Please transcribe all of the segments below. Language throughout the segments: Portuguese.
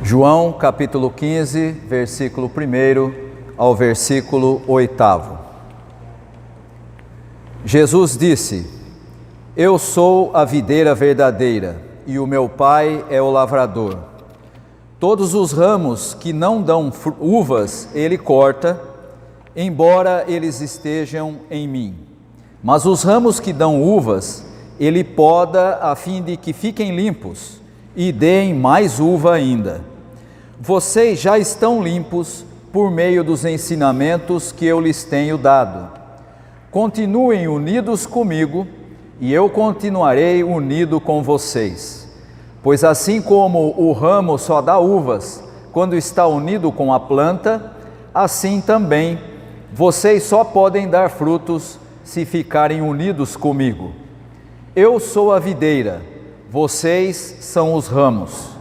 João capítulo 15, versículo 1 ao versículo 8. Jesus disse: Eu sou a videira verdadeira, e o meu Pai é o lavrador. Todos os ramos que não dão uvas, ele corta, embora eles estejam em mim. Mas os ramos que dão uvas, ele poda a fim de que fiquem limpos e deem mais uva ainda. Vocês já estão limpos por meio dos ensinamentos que eu lhes tenho dado. Continuem unidos comigo e eu continuarei unido com vocês. Pois assim como o ramo só dá uvas quando está unido com a planta, assim também vocês só podem dar frutos se ficarem unidos comigo. Eu sou a videira, vocês são os ramos.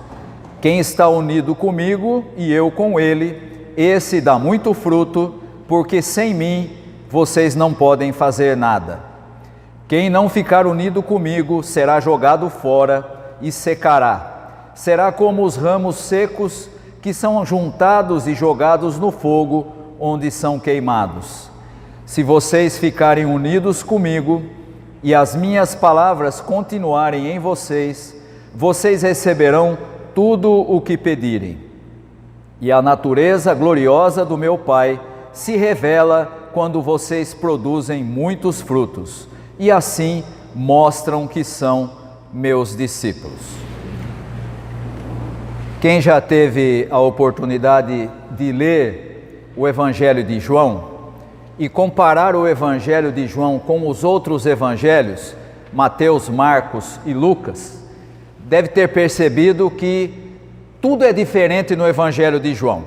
Quem está unido comigo e eu com ele, esse dá muito fruto, porque sem mim vocês não podem fazer nada. Quem não ficar unido comigo será jogado fora e secará. Será como os ramos secos que são juntados e jogados no fogo, onde são queimados. Se vocês ficarem unidos comigo e as minhas palavras continuarem em vocês, vocês receberão tudo o que pedirem. E a natureza gloriosa do meu Pai se revela quando vocês produzem muitos frutos, e assim mostram que são meus discípulos. Quem já teve a oportunidade de ler o Evangelho de João e comparar o Evangelho de João com os outros evangelhos, Mateus, Marcos e Lucas, deve ter percebido que tudo é diferente no Evangelho de João.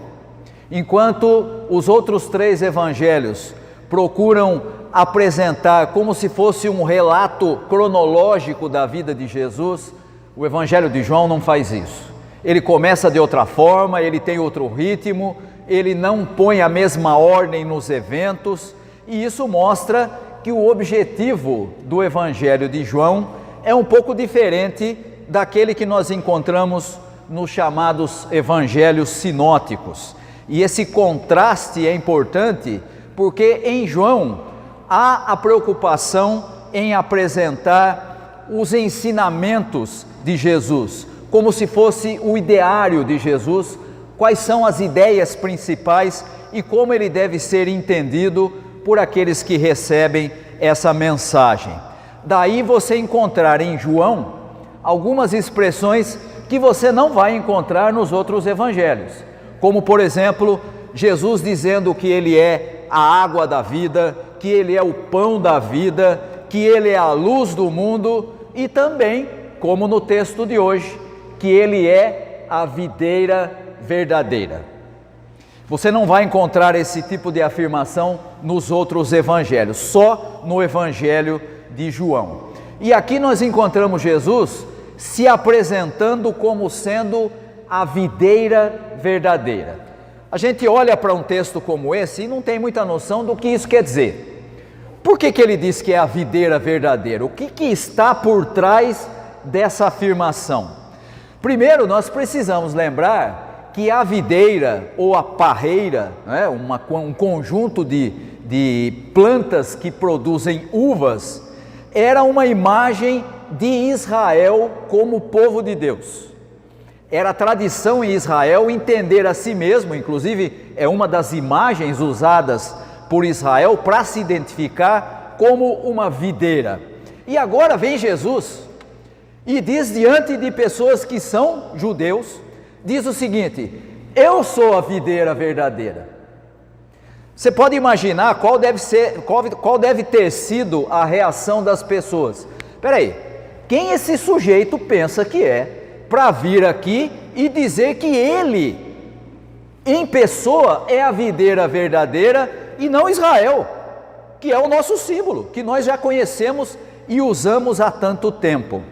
Enquanto os outros três evangelhos procuram apresentar como se fosse um relato cronológico da vida de Jesus, o Evangelho de João não faz isso. Ele começa de outra forma, ele tem outro ritmo, ele não põe a mesma ordem nos eventos, e isso mostra que o objetivo do Evangelho de João é um pouco diferente daquele que nós encontramos nos chamados evangelhos sinóticos. E esse contraste é importante porque em João há a preocupação em apresentar os ensinamentos de Jesus, como se fosse o ideário de Jesus, quais são as ideias principais e como ele deve ser entendido por aqueles que recebem essa mensagem. Daí você encontrar em João algumas expressões que você não vai encontrar nos outros evangelhos, como por exemplo, Jesus dizendo que ele é a água da vida, que ele é o pão da vida, que ele é a luz do mundo, e também, como no texto de hoje, que ele é a videira verdadeira. Você não vai encontrar esse tipo de afirmação nos outros evangelhos, só no Evangelho de João. E aqui nós encontramos Jesus se apresentando como sendo a videira verdadeira. A gente olha para um texto como esse e não tem muita noção do que isso quer dizer. Por que ele diz que é a videira verdadeira? O que está por trás dessa afirmação? Primeiro, nós precisamos lembrar que a videira ou a parreira, né, um conjunto de plantas que produzem uvas, era uma imagem de Israel como povo de Deus. Era tradição em Israel entender a si mesmo, inclusive é uma das imagens usadas por Israel para se identificar como uma videira. E agora vem Jesus e diz diante de pessoas que são judeus, diz o seguinte: eu sou a videira verdadeira. Você pode imaginar qual deve ter sido a reação das pessoas. Espera aí, quem esse sujeito pensa que é para vir aqui e dizer que ele, em pessoa, é a videira verdadeira e não Israel, que é o nosso símbolo, que nós já conhecemos e usamos há tanto tempo?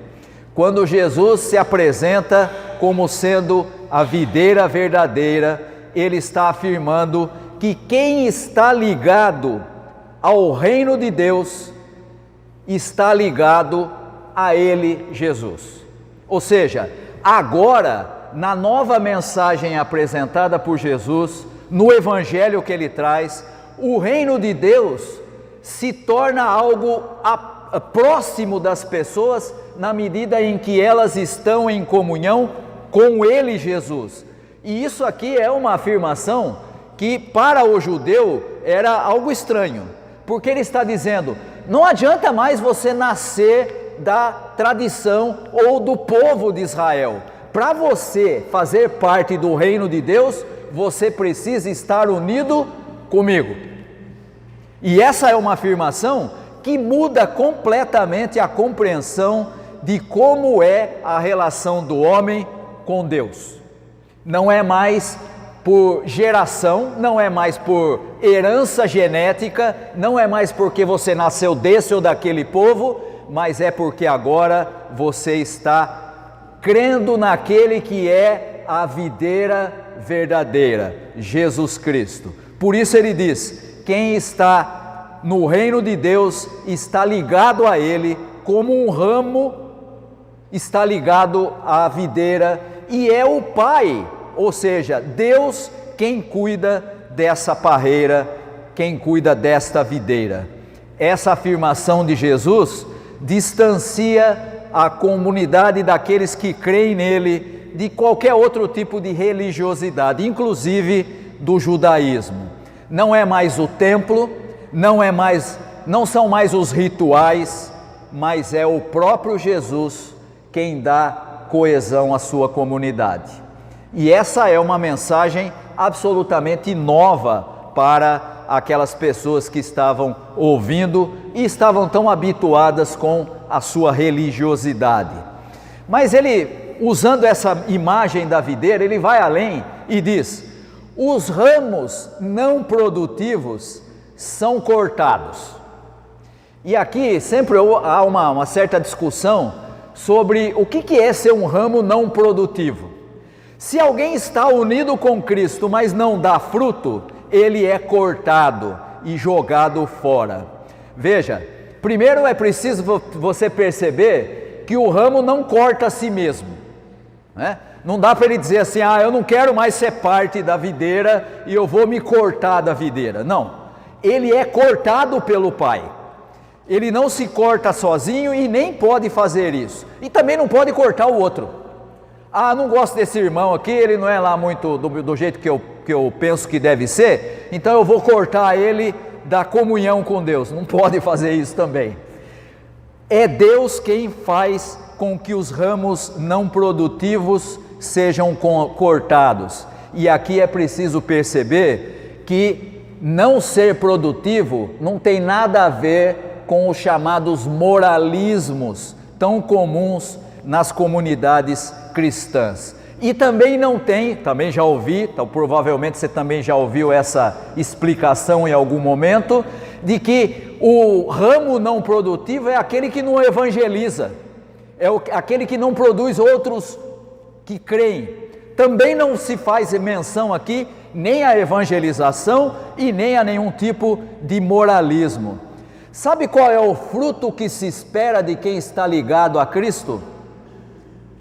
Quando Jesus se apresenta como sendo a videira verdadeira, ele está afirmando que quem está ligado ao reino de Deus está ligado a ele, Jesus. Ou seja, agora na nova mensagem apresentada por Jesus, no evangelho que ele traz, o reino de Deus se torna algo próximo das pessoas na medida em que elas estão em comunhão com ele, Jesus. E isso aqui é uma afirmação que para o judeu era algo estranho, porque ele está dizendo: não adianta mais você nascer da tradição ou do povo de Israel. Para você fazer parte do reino de Deus, você precisa estar unido comigo. E essa é uma afirmação que muda completamente a compreensão de como é a relação do homem com Deus. Não é mais por geração, não é mais por herança genética, não é mais porque você nasceu desse ou daquele povo, mas é porque agora você está crendo naquele que é a videira verdadeira, Jesus Cristo. Por isso ele diz: quem está no reino de Deus está ligado a ele, como um ramo está ligado à videira, e é o Pai, ou seja, Deus, quem cuida dessa parreira, quem cuida desta videira. Essa afirmação de Jesus distancia a comunidade daqueles que creem nele de qualquer outro tipo de religiosidade, inclusive do judaísmo. Não é mais o templo, não são mais os rituais, mas é o próprio Jesus quem dá coesão à sua comunidade. E essa é uma mensagem absolutamente nova para aquelas pessoas que estavam ouvindo e estavam tão habituadas com a sua religiosidade. Mas ele, usando essa imagem da videira, ele vai além e diz: os ramos não produtivos são cortados. E aqui sempre há uma certa discussão sobre o que é ser um ramo não produtivo. Se alguém está unido com Cristo, mas não dá fruto, ele é cortado e jogado fora. Veja, primeiro é preciso você perceber que o ramo não corta a si mesmo, né? Não dá para ele dizer assim: eu não quero mais ser parte da videira e eu vou me cortar da videira. Não, ele é cortado pelo Pai. Ele não se corta sozinho e nem pode fazer isso. E também não pode cortar o outro. Não gosto desse irmão aqui, ele não é lá muito do jeito que eu penso que deve ser, então eu vou cortar ele da comunhão com Deus. Não pode fazer isso também. É Deus quem faz com que os ramos não produtivos sejam cortados. E aqui é preciso perceber que não ser produtivo não tem nada a ver com os chamados moralismos tão comuns nas comunidades cristãs. E também não tem, também já ouvi, então provavelmente você também já ouviu essa explicação em algum momento, de que o ramo não produtivo é aquele que não evangeliza, é aquele que não produz outros que creem. Também não se faz menção aqui nem à evangelização e nem a nenhum tipo de moralismo. Sabe qual é o fruto que se espera de quem está ligado a Cristo?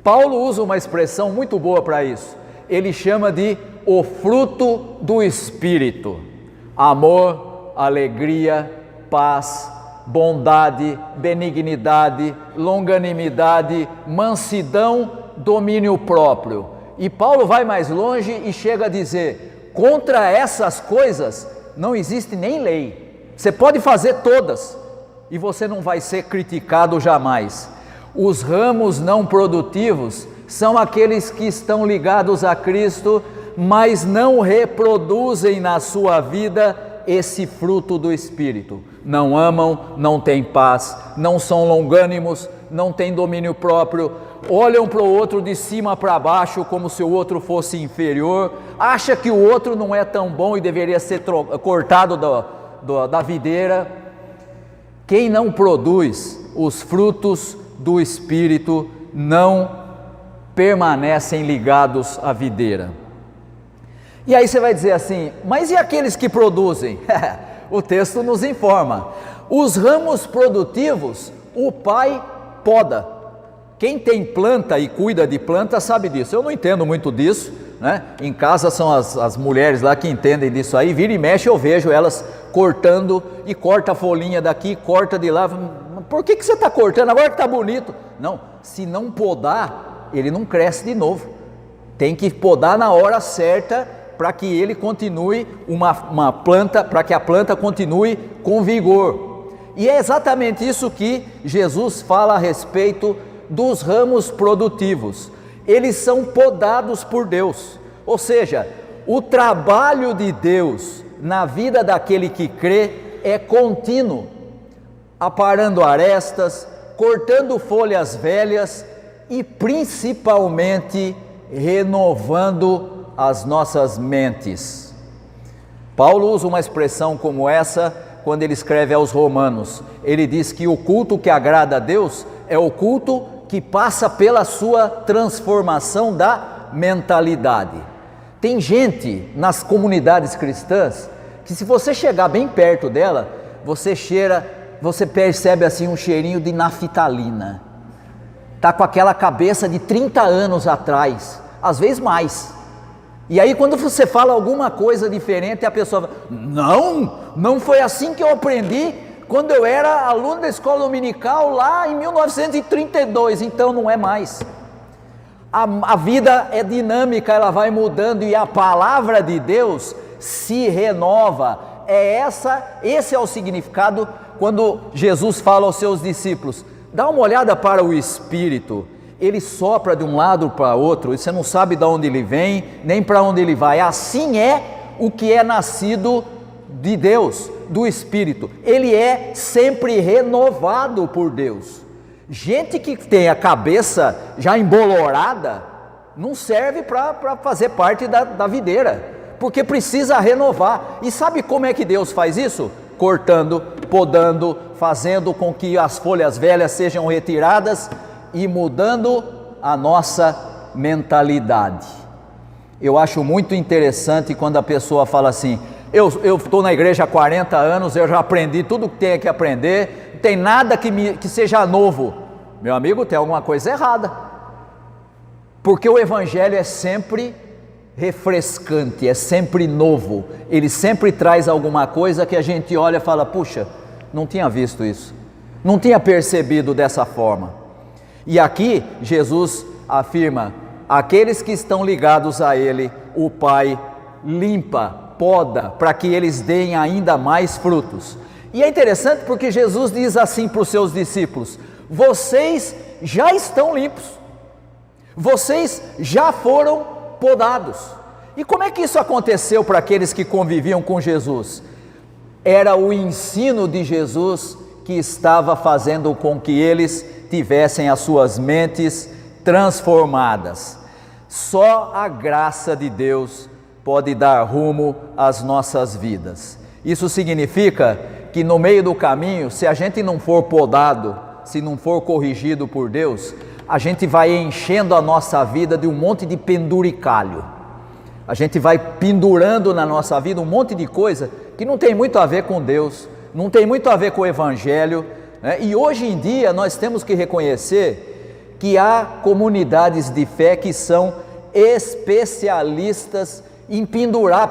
Paulo usa uma expressão muito boa para isso. Ele chama de o fruto do Espírito: amor, alegria, paz, bondade, benignidade, longanimidade, mansidão, domínio próprio. E Paulo vai mais longe e chega a dizer: contra essas coisas não existe nem lei. Você pode fazer todas e você não vai ser criticado jamais. Os ramos não produtivos são aqueles que estão ligados a Cristo, mas não reproduzem na sua vida esse fruto do Espírito. Não amam, não têm paz, não são longânimos, não têm domínio próprio, olham para o outro de cima para baixo como se o outro fosse inferior, acha que o outro não é tão bom e deveria ser cortado da videira. Quem não produz os frutos do Espírito não permanecem ligados à videira. E aí você vai dizer assim: mas e aqueles que produzem? O texto nos informa: os ramos produtivos o Pai poda. Quem tem planta e cuida de planta sabe disso. Eu não entendo muito disso, né? Em casa são as mulheres lá que entendem disso aí. Vira e mexe eu vejo elas cortando, e corta a folhinha daqui, corta de lá. Por que você está cortando? Agora que está bonito. Não, se não podar, ele não cresce de novo. Tem que podar na hora certa para que ele continue uma planta, para que a planta continue com vigor. E é exatamente isso que Jesus fala a respeito dos ramos produtivos. Eles são podados por Deus, ou seja, o trabalho de Deus na vida daquele que crê é contínuo, aparando arestas, cortando folhas velhas e principalmente renovando as nossas mentes. Paulo usa uma expressão como essa quando ele escreve aos Romanos. Ele diz que o culto que agrada a Deus é o culto que passa pela sua transformação da mentalidade. Tem gente nas comunidades cristãs que, se você chegar bem perto dela, você percebe assim um cheirinho de naftalina. Está com aquela cabeça de 30 anos atrás, às vezes mais. E aí quando você fala alguma coisa diferente, a pessoa fala, não foi assim que eu aprendi quando eu era aluno da escola dominical lá em 1932, então não é mais. A vida é dinâmica, ela vai mudando e a palavra de Deus se renova. Esse é o significado quando Jesus fala aos seus discípulos. Dá uma olhada para o Espírito, ele sopra de um lado para outro, e você não sabe de onde ele vem, nem para onde ele vai. Assim é o que é nascido de Deus, do Espírito. Ele é sempre renovado por Deus. Gente que tem a cabeça já embolorada, não serve para fazer parte da videira, porque precisa renovar. E sabe como é que Deus faz isso? Cortando, podando, fazendo com que as folhas velhas sejam retiradas e mudando a nossa mentalidade. Eu acho muito interessante quando a pessoa fala assim, eu estou na igreja há 40 anos, eu já aprendi tudo que tenho que aprender, não tem nada que seja novo. Meu amigo, tem alguma coisa errada, porque o Evangelho é sempre refrescante, é sempre novo, ele sempre traz alguma coisa que a gente olha e fala, puxa, não tinha visto isso, não tinha percebido dessa forma. E aqui Jesus afirma, aqueles que estão ligados a Ele, o Pai limpa, poda, para que eles deem ainda mais frutos. E é interessante porque Jesus diz assim para os seus discípulos, vocês já estão limpos, vocês já foram podados. E como é que isso aconteceu para aqueles que conviviam com Jesus? Era o ensino de Jesus que estava fazendo com que eles tivessem as suas mentes transformadas. Só a graça de Deus pode dar rumo às nossas vidas. Isso significa que no meio do caminho, se a gente não for podado, se não for corrigido por Deus, a gente vai enchendo a nossa vida de um monte de penduricalho. A gente vai pendurando na nossa vida um monte de coisa que não tem muito a ver com Deus, não tem muito a ver com o Evangelho, né? E hoje em dia nós temos que reconhecer que há comunidades de fé que são especialistas em pendurar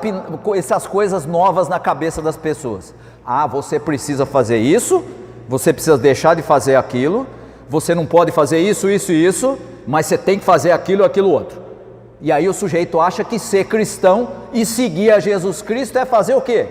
essas coisas novas na cabeça das pessoas. Você precisa fazer isso, você precisa deixar de fazer aquilo, você não pode fazer isso, mas você tem que fazer aquilo outro. E aí o sujeito acha que ser cristão e seguir a Jesus Cristo é fazer o quê?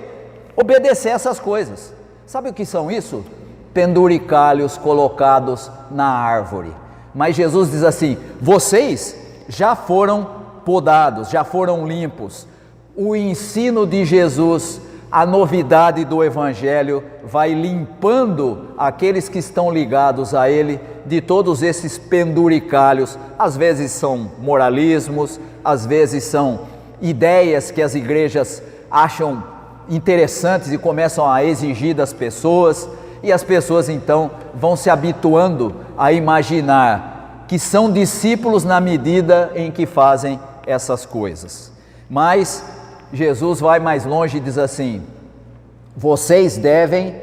Obedecer essas coisas. Sabe o que são isso? Penduricalhos colocados na árvore. Mas Jesus diz assim, vocês já foram podados, já foram limpos. O ensino de Jesus, a novidade do Evangelho vai limpando aqueles que estão ligados a Ele de todos esses penduricalhos. Às vezes são moralismos, às vezes são ideias que as igrejas acham interessantes e começam a exigir das pessoas, e as pessoas então vão se habituando a imaginar que são discípulos na medida em que fazem essas coisas. Mas Jesus vai mais longe e diz assim, vocês devem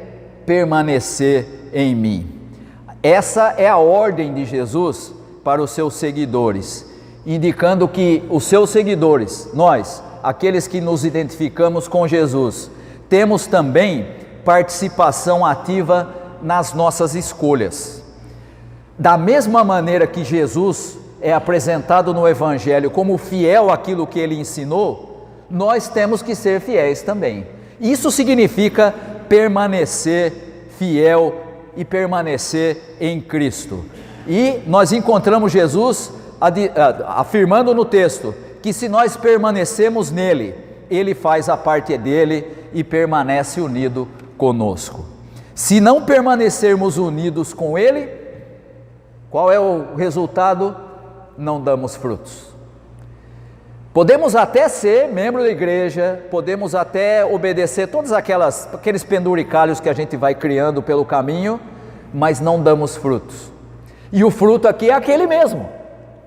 permanecer em mim. Essa é a ordem de Jesus para os seus seguidores, indicando que os seus seguidores, nós, aqueles que nos identificamos com Jesus, temos também participação ativa nas nossas escolhas. Da mesma maneira que Jesus é apresentado no Evangelho como fiel àquilo que ele ensinou, nós temos que ser fiéis também. Isso significa permanecer fiel e permanecer em Cristo. E nós encontramos Jesus afirmando no texto que se nós permanecemos nele, ele faz a parte dele e permanece unido conosco. Se não permanecermos unidos com ele, qual é o resultado? Não damos frutos. Podemos até ser membro da igreja, podemos até obedecer todos aqueles penduricalhos que a gente vai criando pelo caminho, mas não damos frutos. E o fruto aqui é aquele mesmo: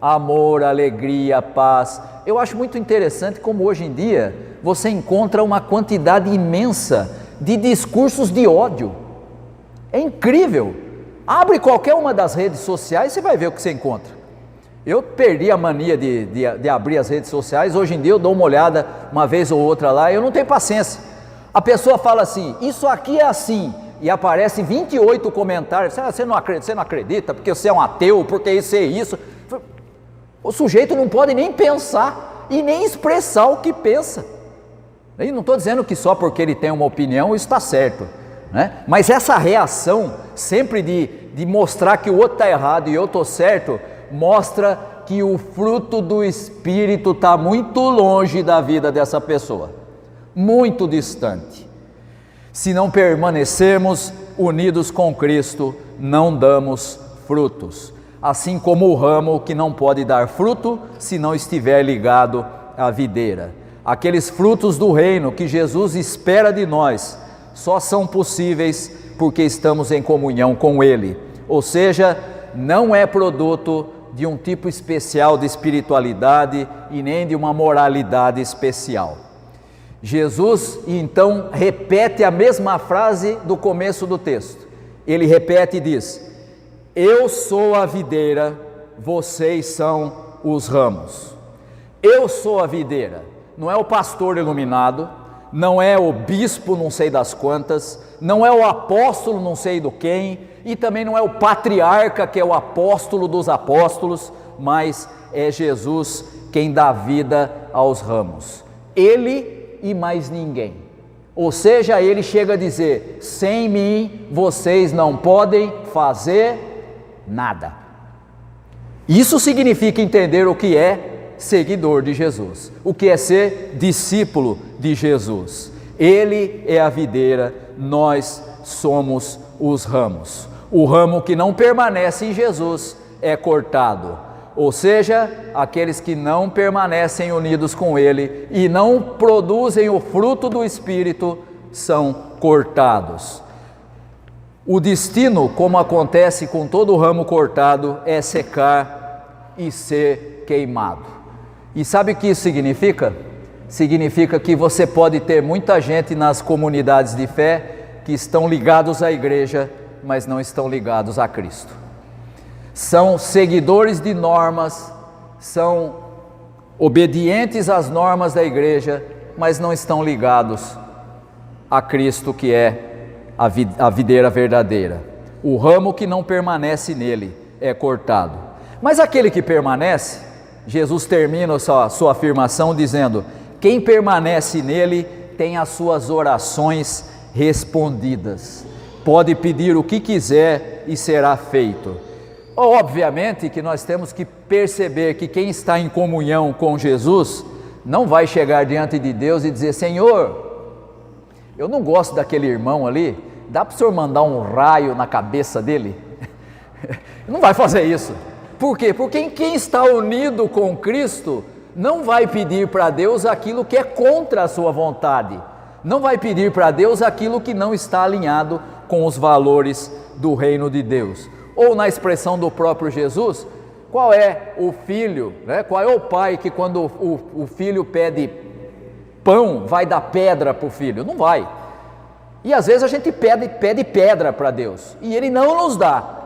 amor, alegria, paz. Eu acho muito interessante como hoje em dia você encontra uma quantidade imensa de discursos de ódio. É incrível. Abre qualquer uma das redes sociais e você vai ver o que você encontra. Eu perdi a mania de abrir as redes sociais. Hoje em dia eu dou uma olhada uma vez ou outra lá, eu não tenho paciência. A pessoa fala assim: isso aqui é assim, e aparecem 28 comentários. Você não acredita porque você é um ateu, porque isso é isso. O sujeito não pode nem pensar e nem expressar o que pensa. E não estou dizendo que só porque ele tem uma opinião isso está certo, né? Mas essa reação sempre de mostrar que o outro está errado e eu estou certo, mostra que o fruto do Espírito está muito longe da vida dessa pessoa, muito distante. Se não permanecermos unidos com Cristo, não damos frutos, assim como o ramo que não pode dar fruto se não estiver ligado à videira. Aqueles frutos do reino que Jesus espera de nós só são possíveis porque estamos em comunhão com Ele, ou seja, não é produto de um tipo especial de espiritualidade e nem de uma moralidade especial. Jesus então repete a mesma frase do começo do texto. Ele repete e diz: eu sou a videira, vocês são os ramos. Eu sou a videira. Não é o pastor iluminado, não é o bispo não sei das quantas, não é o apóstolo não sei do quem, e também não é o patriarca que é o apóstolo dos apóstolos, mas é Jesus quem dá vida aos ramos. Ele e mais ninguém. Ou seja, ele chega a dizer: sem mim vocês não podem fazer nada. Isso significa entender o que é seguidor de Jesus, o que é ser discípulo de Jesus. Ele é a videira, nós somos os ramos. O ramo que não permanece em Jesus é cortado, ou seja, aqueles que não permanecem unidos com Ele e não produzem o fruto do Espírito são cortados. O destino, como acontece com todo ramo cortado, é secar e ser queimado. E sabe o que isso significa? Significa que você pode ter muita gente nas comunidades de fé que estão ligados à igreja, mas não estão ligados a Cristo. São seguidores de normas, são obedientes às normas da igreja, mas não estão ligados a Cristo, que é a videira verdadeira. O ramo que não permanece nele é cortado. Mas aquele que permanece, Jesus termina a sua afirmação dizendo: quem permanece nele tem as suas orações respondidas. Pode pedir o que quiser e será feito. Obviamente que nós temos que perceber que quem está em comunhão com Jesus não vai chegar diante de Deus e dizer: Senhor, eu não gosto daquele irmão ali, dá para o senhor mandar um raio na cabeça dele? Não vai fazer isso. Por quê? Porque quem está unido com Cristo não vai pedir para Deus aquilo que é contra a sua vontade, não vai pedir para Deus aquilo que não está alinhado com os valores do reino de Deus. Ou na expressão do próprio Jesus, qual é o filho, né? Qual é o pai que quando o filho pede pão, vai dar pedra para o filho? Não vai. E às vezes a gente pede pedra para Deus e Ele não nos dá.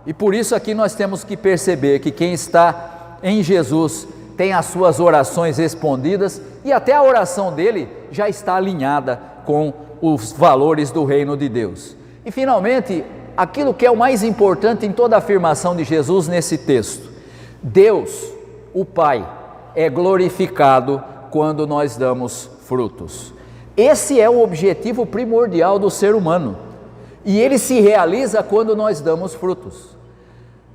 E por isso aqui nós temos que perceber que quem está em Jesus tem as suas orações respondidas e até a oração dele já está alinhada com os valores do reino de Deus. E finalmente, aquilo que é o mais importante em toda a afirmação de Jesus nesse texto: Deus, o Pai, é glorificado quando nós damos frutos. Esse é o objetivo primordial do ser humano, e ele se realiza quando nós damos frutos.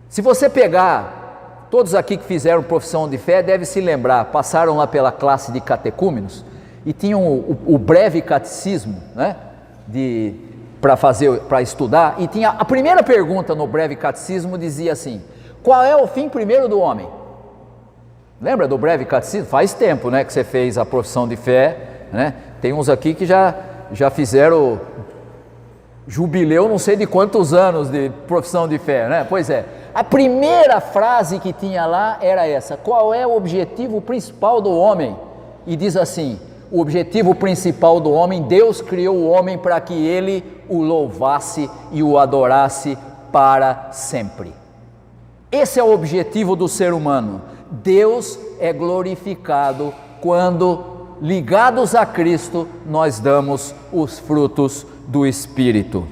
Se você pegar, todos aqui que fizeram profissão de fé devem se lembrar, passaram lá pela classe de catecúmenos e tinham o breve catecismo, né, para estudar, e tinha a primeira pergunta no breve catecismo, dizia assim: qual é o fim primeiro do homem? Lembra do breve catecismo? Faz tempo, né, que você fez a profissão de fé, né? Tem uns aqui que já fizeram jubileu não sei de quantos anos de profissão de fé, né? Pois é, a primeira frase que tinha lá era essa: qual é o objetivo principal do homem? E diz assim: o objetivo principal do homem, Deus criou o homem para que ele o louvasse e o adorasse para sempre. Esse é o objetivo do ser humano. Deus é glorificado quando, ligados a Cristo, nós damos os frutos do Espírito.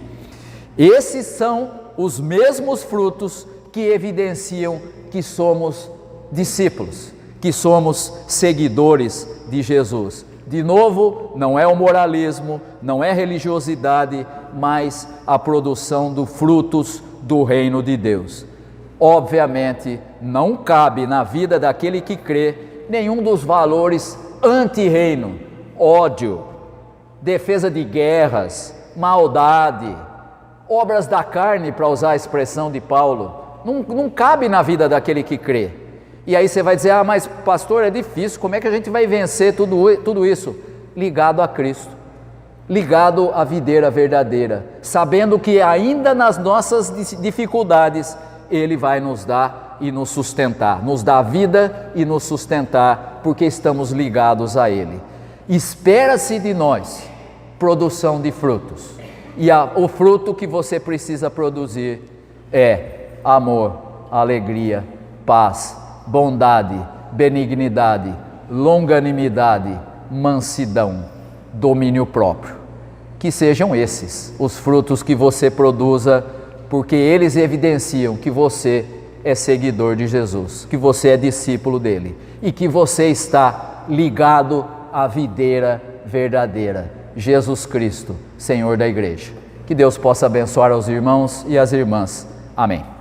Esses são os mesmos frutos que evidenciam que somos discípulos, que somos seguidores de Jesus. De novo, não é o moralismo, não é religiosidade, mas a produção dos frutos do reino de Deus. Obviamente, não cabe na vida daquele que crê nenhum dos valores anti-reino: ódio, defesa de guerras, maldade, obras da carne, para usar a expressão de Paulo. Não cabe na vida daquele que crê. E aí você vai dizer: ah, mas pastor, é difícil, como é que a gente vai vencer tudo isso? Ligado a Cristo, ligado à videira verdadeira, sabendo que ainda nas nossas dificuldades Ele vai nos dar e nos sustentar, nos dá vida e nos sustentar, porque estamos ligados a Ele. Espera-se de nós produção de frutos, e o fruto que você precisa produzir é amor, alegria, paz, bondade, benignidade, longanimidade, mansidão, domínio próprio. Que sejam esses os frutos que você produza, porque eles evidenciam que você é seguidor de Jesus, que você é discípulo dele e que você está ligado à videira verdadeira, Jesus Cristo, Senhor da igreja. Que Deus possa abençoar aos irmãos e às irmãs. Amém.